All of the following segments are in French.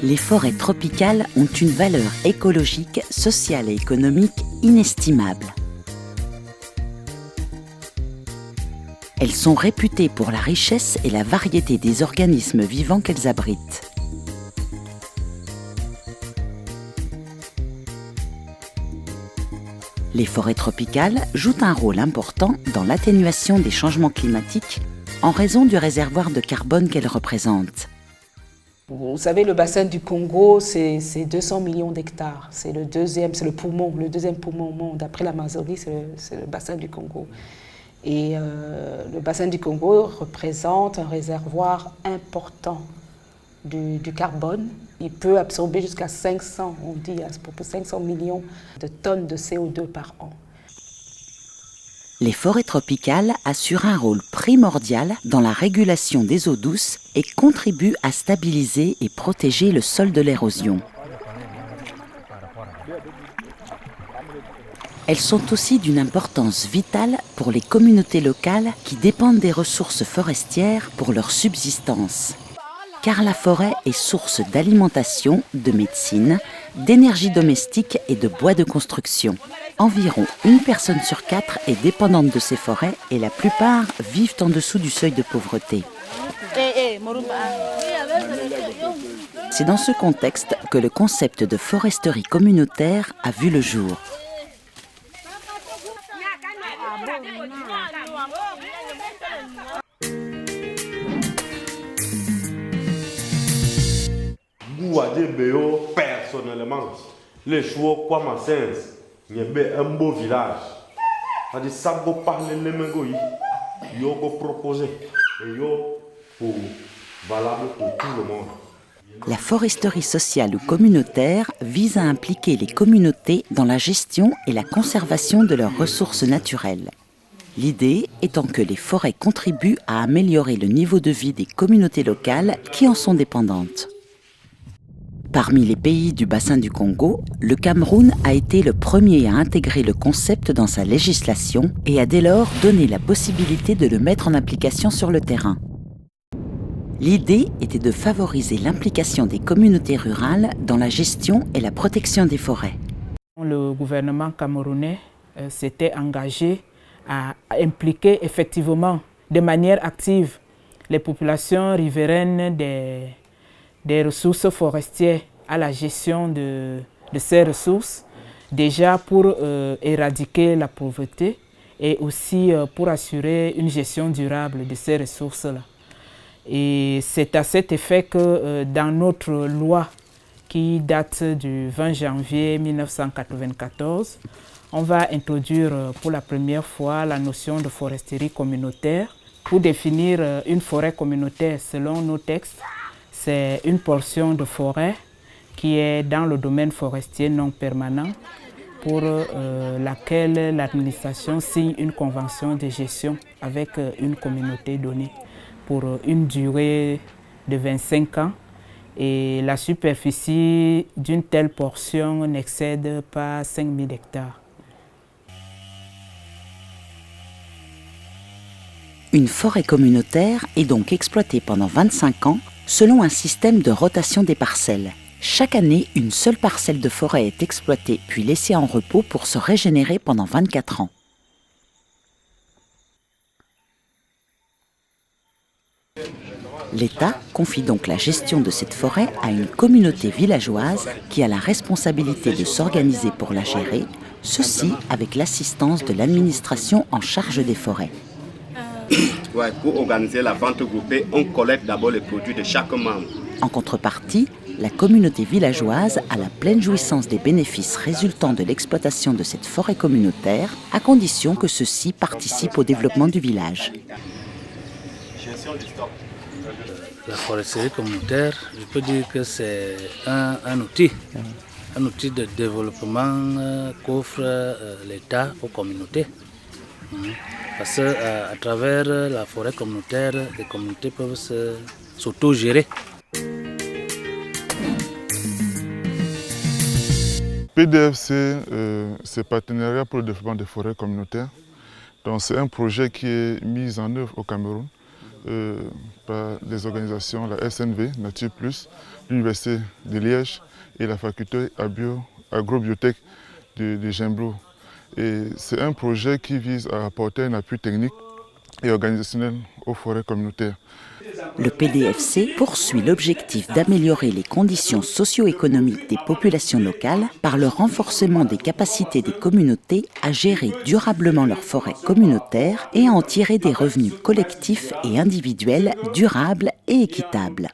Les forêts tropicales ont une valeur écologique, sociale et économique inestimable. Elles sont réputées pour la richesse et la variété des organismes vivants qu'elles abritent. Les forêts tropicales jouent un rôle important dans l'atténuation des changements climatiques en raison du réservoir de carbone qu'elles représentent. Vous savez, le bassin du Congo, c'est 200 millions d'hectares. C'est le deuxième poumon au monde. Après l'Amazonie, c'est le bassin du Congo. Et le bassin du Congo représente un réservoir important du carbone. Il peut absorber jusqu'à 500 millions de tonnes de CO2 par an. Les forêts tropicales assurent un rôle primordial dans la régulation des eaux douces et contribuent à stabiliser et protéger le sol de l'érosion. Elles sont aussi d'une importance vitale pour les communautés locales qui dépendent des ressources forestières pour leur subsistance. Car la forêt est source d'alimentation, de médecine, d'énergie domestique et de bois de construction. Environ 1 personne sur 4 est dépendante de ces forêts et la plupart vivent en dessous du seuil de pauvreté. C'est dans ce contexte que le concept de foresterie communautaire a vu le jour. Personnellement, les choix comme à Sens, il y a un beau village. On ça va parler les mengoïs, il y a proposé et il y a valable pour tout le monde. La foresterie sociale ou communautaire vise à impliquer les communautés dans la gestion et la conservation de leurs ressources naturelles. L'idée étant que les forêts contribuent à améliorer le niveau de vie des communautés locales qui en sont dépendantes. Parmi les pays du bassin du Congo, le Cameroun a été le premier à intégrer le concept dans sa législation et a dès lors donné la possibilité de le mettre en application sur le terrain. L'idée était de favoriser l'implication des communautés rurales dans la gestion et la protection des forêts. Le gouvernement camerounais s'était engagé à impliquer effectivement de manière active les populations riveraines des ressources forestières à la gestion de ces ressources, déjà pour éradiquer la pauvreté et aussi pour assurer une gestion durable de ces ressources-là. Et c'est à cet effet que dans notre loi qui date du 20 janvier 1994, on va introduire pour la première fois la notion de foresterie communautaire. Pour définir une forêt communautaire selon nos textes, c'est une portion de forêt qui est dans le domaine forestier non permanent pour laquelle l'administration signe une convention de gestion avec une communauté donnée pour une durée de 25 ans et la superficie d'une telle portion n'excède pas 5000 hectares. Une forêt communautaire est donc exploitée pendant 25 ans selon un système de rotation des parcelles. Chaque année, une seule parcelle de forêt est exploitée puis laissée en repos pour se régénérer pendant 24 ans. L'État confie donc la gestion de cette forêt à une communauté villageoise qui a la responsabilité de s'organiser pour la gérer, ceci avec l'assistance de l'administration en charge des forêts. Pour organiser la vente groupée, on collecte d'abord les produits de chaque membre. En contrepartie, la communauté villageoise a la pleine jouissance des bénéfices résultant de l'exploitation de cette forêt communautaire, à condition que ceux-ci participent au développement du village. La foresterie communautaire, je peux dire que c'est un outil de développement qu'offre l'État aux communautés. Parce qu'à travers la forêt communautaire, les communautés peuvent s'auto-gérer. PDFC, c'est Partenariat pour le développement des forêts communautaires. Donc c'est un projet qui est mis en œuvre au Cameroun par des organisations, la SNV, Nature Plus, l'Université de Liège et la faculté agrobiotech de Gembloux. Et c'est un projet qui vise à apporter un appui technique et organisationnel aux forêts communautaires. Le PDFC poursuit l'objectif d'améliorer les conditions socio-économiques des populations locales par le renforcement des capacités des communautés à gérer durablement leurs forêts communautaires et à en tirer des revenus collectifs et individuels durables et équitables.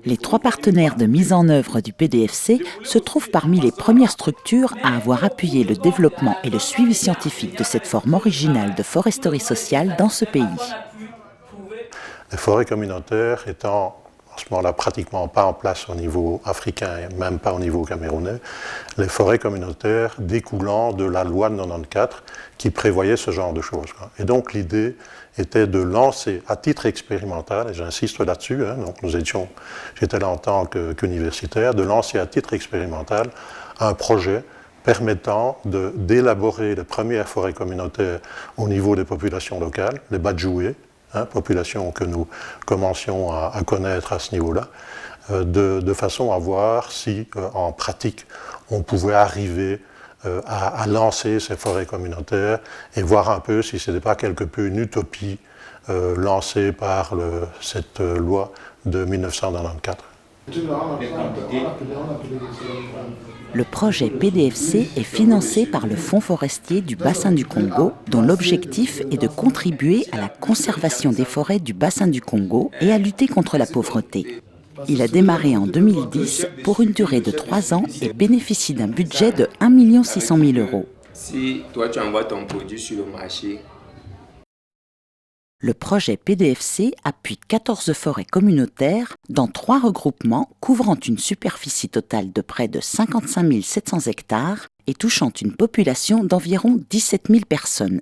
Les 3 partenaires de mise en œuvre du PDFC se trouvent parmi les premières structures à avoir appuyé le développement et le suivi scientifique de cette forme originale de foresterie sociale dans ce pays. Les forêts communautaires étant en ce moment-là pratiquement pas en place au niveau africain et même pas au niveau camerounais, les forêts communautaires découlant de la loi de 94 qui prévoyait ce genre de choses. Et donc l'idée était de lancer à titre expérimental, et j'insiste là-dessus, donc j'étais là en tant qu'universitaire, de lancer à titre expérimental un projet permettant d'élaborer les premières forêts communautaires au niveau des populations locales, les Badjoués, population que nous commencions à connaître à ce niveau-là, de façon à voir si, en pratique, on pouvait arriver à lancer ces forêts communautaires et voir un peu si ce n'était pas quelque peu une utopie lancée par cette loi de 1994. Le projet PDFC est financé par le Fonds forestier du bassin du Congo, dont l'objectif est de contribuer à la conservation des forêts du bassin du Congo et à lutter contre la pauvreté. Il a démarré en 2010 pour une durée de 3 ans et bénéficie d'un budget de 1 600 000 €. Si toi tu envoies ton produit sur le marché, le projet PDFC appuie 14 forêts communautaires dans 3 regroupements couvrant une superficie totale de près de 55 700 hectares et touchant une population d'environ 17 000 personnes.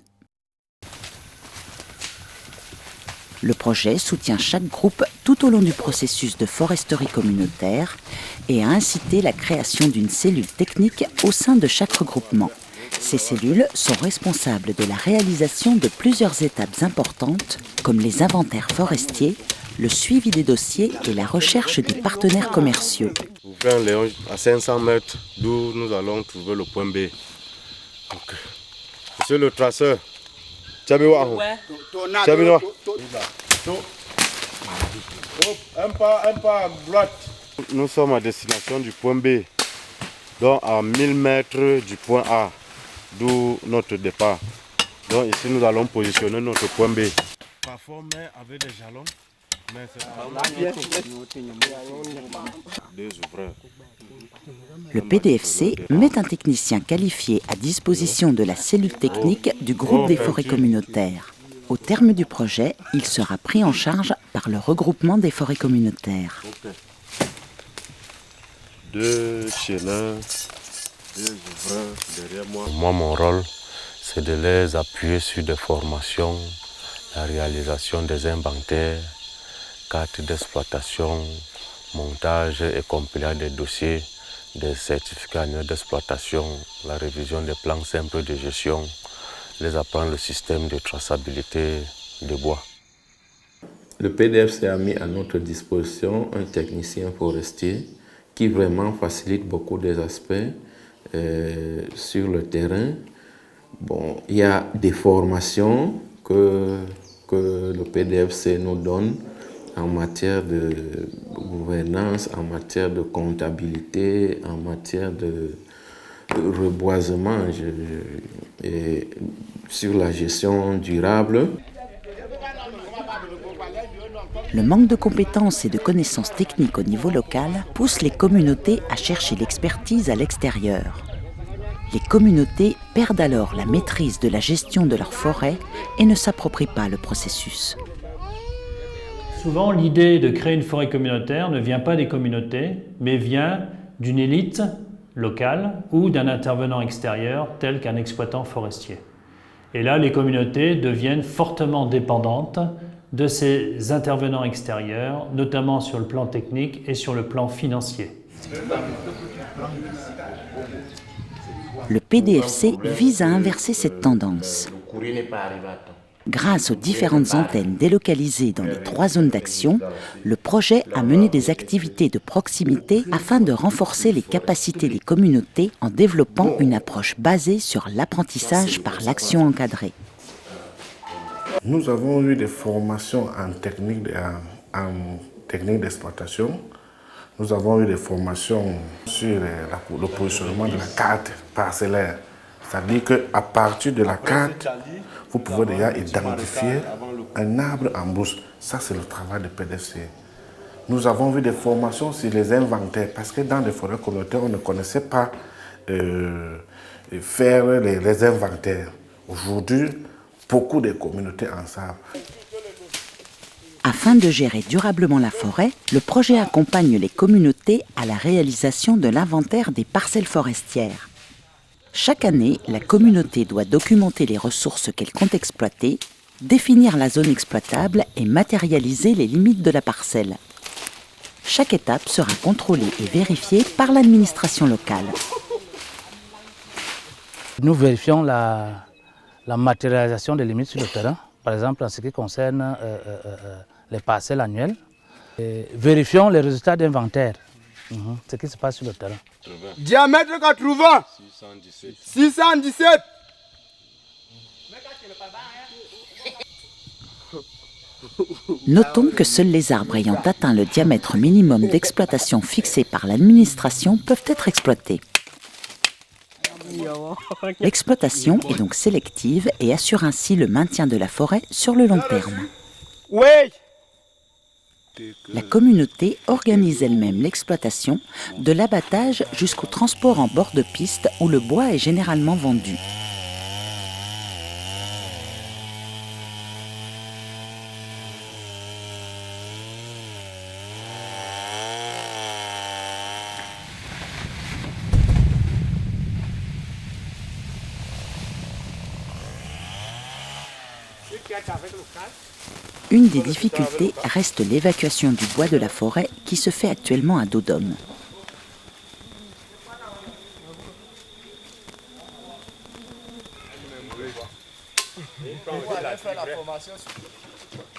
Le projet soutient chaque groupe tout au long du processus de foresterie communautaire et a incité la création d'une cellule technique au sein de chaque regroupement. Ces cellules sont responsables de la réalisation de plusieurs étapes importantes, comme les inventaires forestiers, le suivi des dossiers et la recherche des partenaires commerciaux. Ouvrez un Léon à 500 mètres d'où nous allons trouver le point B. Donc, monsieur le traceur, un pas à droite. Nous sommes à destination du point B, donc à 1000 mètres du point A, d'où notre départ. Donc ici nous allons positionner notre point B. Parfois on met avec des jalons, mais c'est des ouvreurs. Le PDFC met un technicien qualifié à disposition de la cellule technique du groupe des forêts communautaires. Au terme du projet, il sera pris en charge par le regroupement des forêts communautaires. 2 chenins, 2 ouvreurs derrière moi. Moi, mon rôle, c'est de les appuyer sur des formations, la réalisation des inventaires, cartes d'exploitation, montage et compilage des dossiers, des certificats annuels d'exploitation, la révision des plans simples de gestion, les apprendre le système de traçabilité des bois. le PDFC a mis à notre disposition un technicien forestier qui vraiment facilite beaucoup des aspects sur le terrain. Bon, il y a des formations que le PDFC nous donne en matière de gouvernance, en matière de comptabilité, en matière de reboisement et sur la gestion durable. Le manque de compétences et de connaissances techniques au niveau local pousse les communautés à chercher l'expertise à l'extérieur. Les communautés perdent alors la maîtrise de la gestion de leurs forêts et ne s'approprient pas le processus. Souvent, l'idée de créer une forêt communautaire ne vient pas des communautés, mais vient d'une élite locale ou d'un intervenant extérieur tel qu'un exploitant forestier. Et là, les communautés deviennent fortement dépendantes de ces intervenants extérieurs, notamment sur le plan technique et sur le plan financier. Le PDFC vise à inverser cette tendance. Grâce aux différentes antennes délocalisées dans les 3 zones d'action, le projet a mené des activités de proximité afin de renforcer les capacités des communautés en développant une approche basée sur l'apprentissage par l'action encadrée. Nous avons eu des formations en technique d'exploitation. Nous avons eu des formations sur le positionnement de la carte parcellaire. C'est-à-dire qu'à partir de la carte, vous pouvez déjà identifier un arbre en brousse. Ça, c'est le travail de PDFC. Nous avons vu des formations sur les inventaires, parce que dans les forêts communautaires, on ne connaissait pas faire les inventaires. Aujourd'hui, beaucoup de communautés en savent. Afin de gérer durablement la forêt, le projet accompagne les communautés à la réalisation de l'inventaire des parcelles forestières. Chaque année, la communauté doit documenter les ressources qu'elle compte exploiter, définir la zone exploitable et matérialiser les limites de la parcelle. Chaque étape sera contrôlée et vérifiée par l'administration locale. Nous vérifions la matérialisation des limites sur le terrain, par exemple en ce qui concerne les parcelles annuelles. Et vérifions les résultats d'inventaire, ce qui se passe sur le terrain. Diamètre 80, 617. Notons que seuls les arbres ayant atteint le diamètre minimum d'exploitation fixé par l'administration peuvent être exploités. L'exploitation est donc sélective et assure ainsi le maintien de la forêt sur le long terme. Oui. La communauté organise elle-même l'exploitation, de l'abattage jusqu'au transport en bord de piste où le bois est généralement vendu. Une des difficultés reste l'évacuation du bois de la forêt qui se fait actuellement à dos d'homme.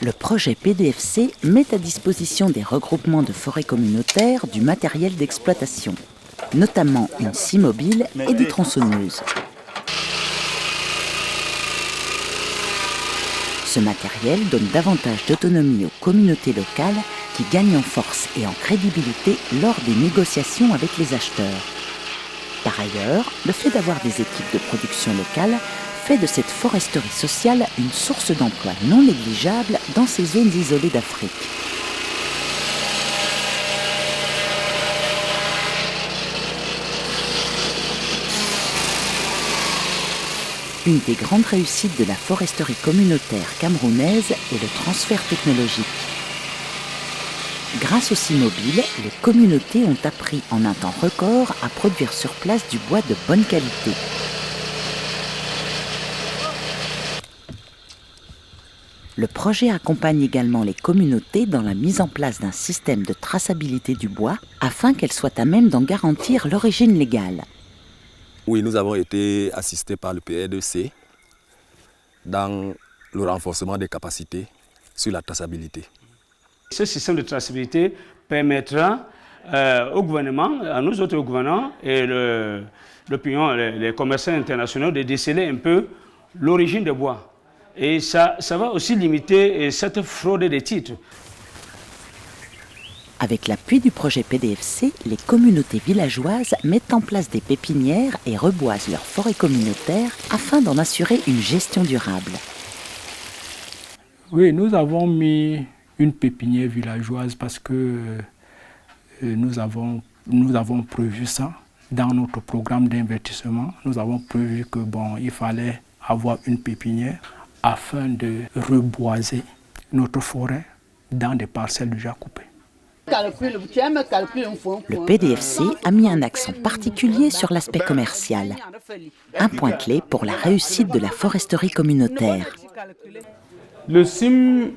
Le projet PDFC met à disposition des regroupements de forêts communautaires du matériel d'exploitation, notamment une scie mobile et des tronçonneuses. Ce matériel donne davantage d'autonomie aux communautés locales qui gagnent en force et en crédibilité lors des négociations avec les acheteurs. Par ailleurs, le fait d'avoir des équipes de production locales fait de cette foresterie sociale une source d'emploi non négligeable dans ces zones isolées d'Afrique. Une des grandes réussites de la foresterie communautaire camerounaise est le transfert technologique. Grâce aux scies mobiles, les communautés ont appris en un temps record à produire sur place du bois de bonne qualité. Le projet accompagne également les communautés dans la mise en place d'un système de traçabilité du bois afin qu'elles soient à même d'en garantir l'origine légale. Oui, nous avons été assistés par le PDFC dans le renforcement des capacités sur la traçabilité. Ce système de traçabilité permettra au gouvernement, à nous autres gouvernants et l'opinion, les commerçants internationaux de déceler un peu l'origine des bois. Et ça va aussi limiter cette fraude des titres. Avec l'appui du projet PDFC, les communautés villageoises mettent en place des pépinières et reboisent leurs forêts communautaires afin d'en assurer une gestion durable. Oui, nous avons mis une pépinière villageoise parce que nous avons prévu ça dans notre programme d'investissement. Nous avons prévu que il fallait avoir une pépinière afin de reboiser notre forêt dans des parcelles déjà coupées. Le PDFC a mis un accent particulier sur l'aspect commercial, un point clé pour la réussite de la foresterie communautaire. Le SIM,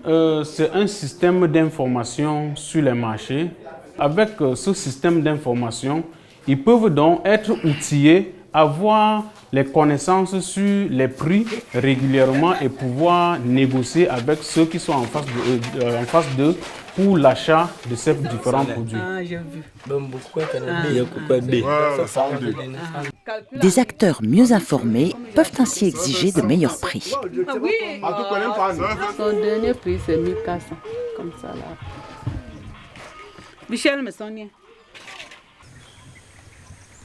c'est un système d'information sur les marchés. Avec ce système d'information, ils peuvent donc être outillés à voir les connaissances sur les prix régulièrement et pouvoir négocier avec ceux qui sont en face d'eux pour l'achat de ces différents produits. Des acteurs mieux informés peuvent ainsi exiger de meilleurs prix. Son dernier prix, c'est 1400, comme ça là. Michel me sonne.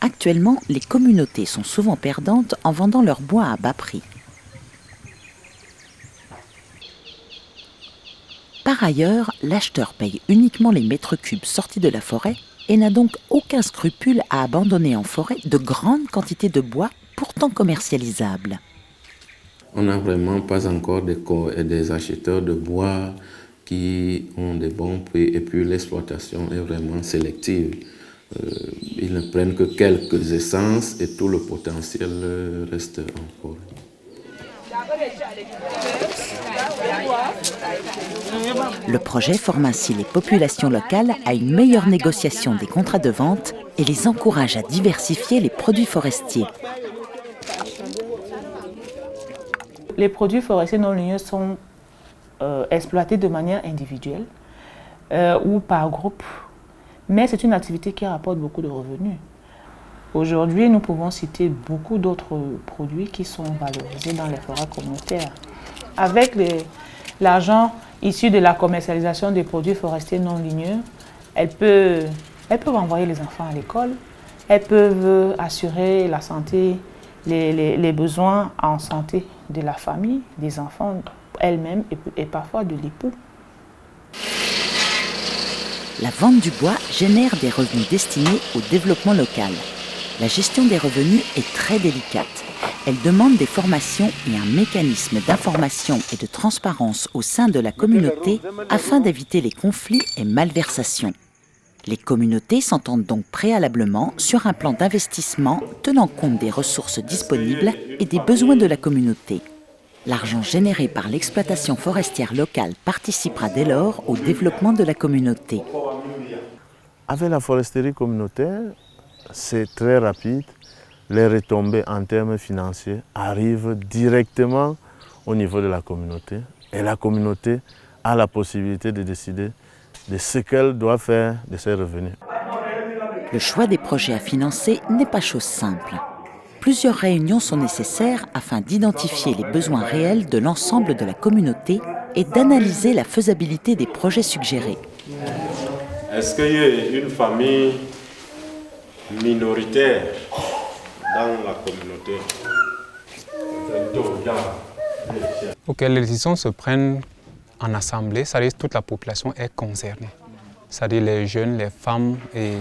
Actuellement, les communautés sont souvent perdantes en vendant leur bois à bas prix. Par ailleurs, l'acheteur paye uniquement les mètres cubes sortis de la forêt et n'a donc aucun scrupule à abandonner en forêt de grandes quantités de bois pourtant commercialisables. On n'a vraiment pas encore des acheteurs de bois qui ont des bons prix et puis l'exploitation est vraiment sélective. Ils ne prennent que quelques essences et tout le potentiel reste en forêt. Le projet forme ainsi les populations locales à une meilleure négociation des contrats de vente et les encourage à diversifier les produits forestiers. Les produits forestiers non ligneux sont exploités de manière individuelle ou par groupe, mais c'est une activité qui rapporte beaucoup de revenus. Aujourd'hui, nous pouvons citer beaucoup d'autres produits qui sont valorisés dans les forêts communautaires. Avec l'argent issu de la commercialisation des produits forestiers non ligneux, elles peuvent envoyer les enfants à l'école, elles peuvent assurer la santé, les besoins en santé de la famille, des enfants elles-mêmes et parfois de l'époux. La vente du bois génère des revenus destinés au développement local. La gestion des revenus est très délicate. Elle demande des formations et un mécanisme d'information et de transparence au sein de la communauté afin d'éviter les conflits et malversations. Les communautés s'entendent donc préalablement sur un plan d'investissement tenant compte des ressources disponibles et des besoins de la communauté. L'argent généré par l'exploitation forestière locale participera dès lors au développement de la communauté. Avec la foresterie communautaire, c'est très rapide. Les retombées en termes financiers arrivent directement au niveau de la communauté. Et la communauté a la possibilité de décider de ce qu'elle doit faire de ses revenus. Le choix des projets à financer n'est pas chose simple. Plusieurs réunions sont nécessaires afin d'identifier les besoins réels de l'ensemble de la communauté et d'analyser la faisabilité des projets suggérés. Est-ce qu'il y a une famille minoritaire dans la communauté? Pour que les décisions se prennent en assemblée, c'est-à-dire que toute la population est concernée. C'est-à-dire les jeunes, les femmes et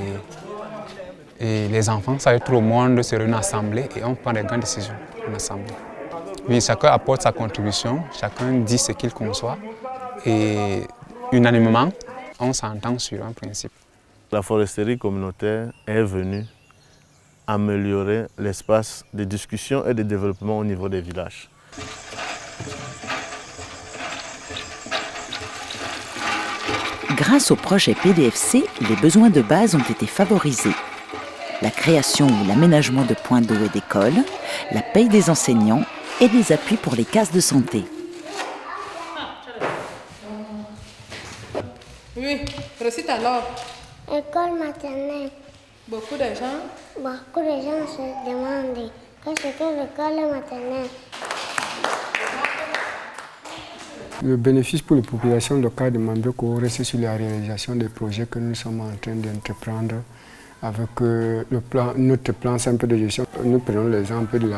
les enfants, c'est-à-dire tout le monde se réunit en assemblée et on prend des grandes décisions en assemblée. Oui, chacun apporte sa contribution, chacun dit ce qu'il conçoit et unanimement, on s'entend sur un principe. La foresterie communautaire est venue améliorer l'espace de discussion et de développement au niveau des villages. Grâce au projet PDFC, les besoins de base ont été favorisés. La création ou l'aménagement de points d'eau et d'écoles, la paye des enseignants et des appuis pour les cases de santé. Oui, récite alors. École maternelle. Beaucoup de gens se demandent qu'est-ce que l'école maternelle. Le bénéfice pour les populations locales de Mambéco reste sur la réalisation des projets que nous sommes en train d'entreprendre avec notre plan simple de gestion. Nous prenons l'exemple de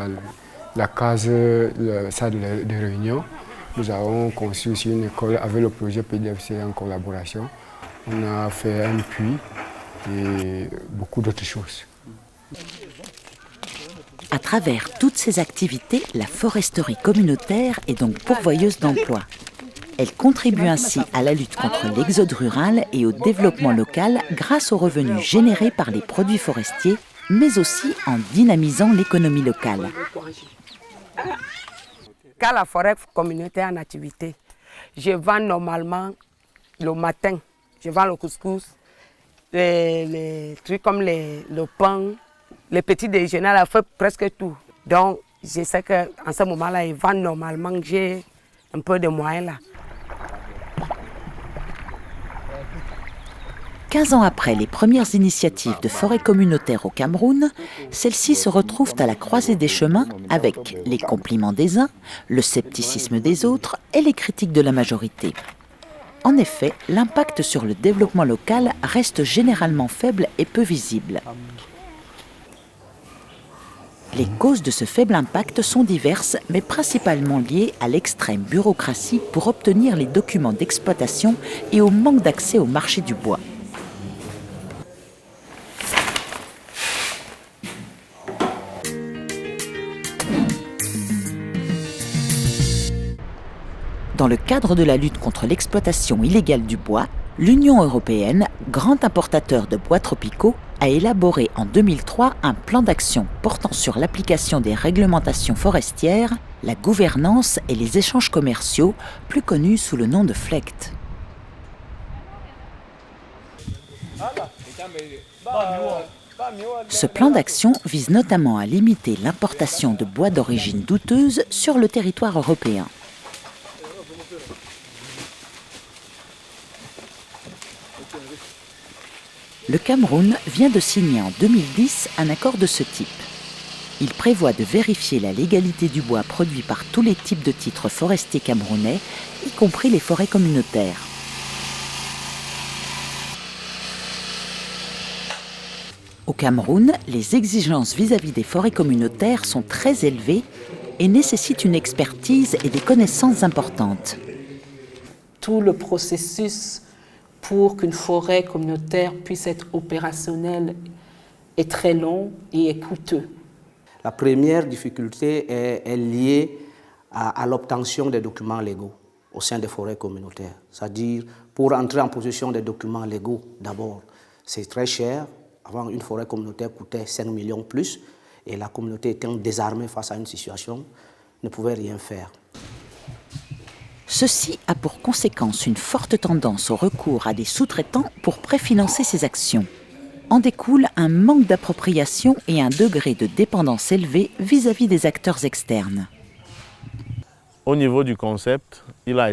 la case, la salle de réunion. Nous avons conçu aussi une école avec le projet PDFC en collaboration. On a fait un puits et beaucoup d'autres choses. À travers toutes ces activités, la foresterie communautaire est donc pourvoyeuse d'emplois. Elle contribue ainsi à la lutte contre l'exode rural et au développement local grâce aux revenus générés par les produits forestiers, mais aussi en dynamisant l'économie locale. Quand la forêt communautaire est en activité, je vends normalement le matin, je vends le couscous, les trucs comme le pain, les petits déjeuners, elle fait presque tout. Donc, je sais qu'en ce moment-là, ils vendent normalement, j'ai un peu de moyens là. 15 ans après les premières initiatives de forêt communautaire au Cameroun, celles-ci se retrouvent à la croisée des chemins avec les compliments des uns, le scepticisme des autres et les critiques de la majorité. En effet, l'impact sur le développement local reste généralement faible et peu visible. Les causes de ce faible impact sont diverses, mais principalement liées à l'extrême bureaucratie pour obtenir les documents d'exploitation et au manque d'accès au marché du bois. Dans le cadre de la lutte contre l'exploitation illégale du bois, l'Union européenne, grand importateur de bois tropicaux, a élaboré en 2003 un plan d'action portant sur l'application des réglementations forestières, la gouvernance et les échanges commerciaux, plus connus sous le nom de FLEGT. Ce plan d'action vise notamment à limiter l'importation de bois d'origine douteuse sur le territoire européen. Le Cameroun vient de signer en 2010 un accord de ce type. Il prévoit de vérifier la légalité du bois produit par tous les types de titres forestiers camerounais, y compris les forêts communautaires. Au Cameroun, les exigences vis-à-vis des forêts communautaires sont très élevées et nécessitent une expertise et des connaissances importantes. Tout le processus pour qu'une forêt communautaire puisse être opérationnelle est très long et est coûteux. La première difficulté est liée à l'obtention des documents légaux au sein des forêts communautaires. C'est-à-dire, pour entrer en possession des documents légaux, d'abord, c'est très cher. Avant, une forêt communautaire coûtait 5 millions plus, et la communauté étant désarmée face à une situation, ne pouvait rien faire. Ceci a pour conséquence une forte tendance au recours à des sous-traitants pour préfinancer ces actions. En découle un manque d'appropriation et un degré de dépendance élevé vis-à-vis des acteurs externes. Au niveau du concept, il a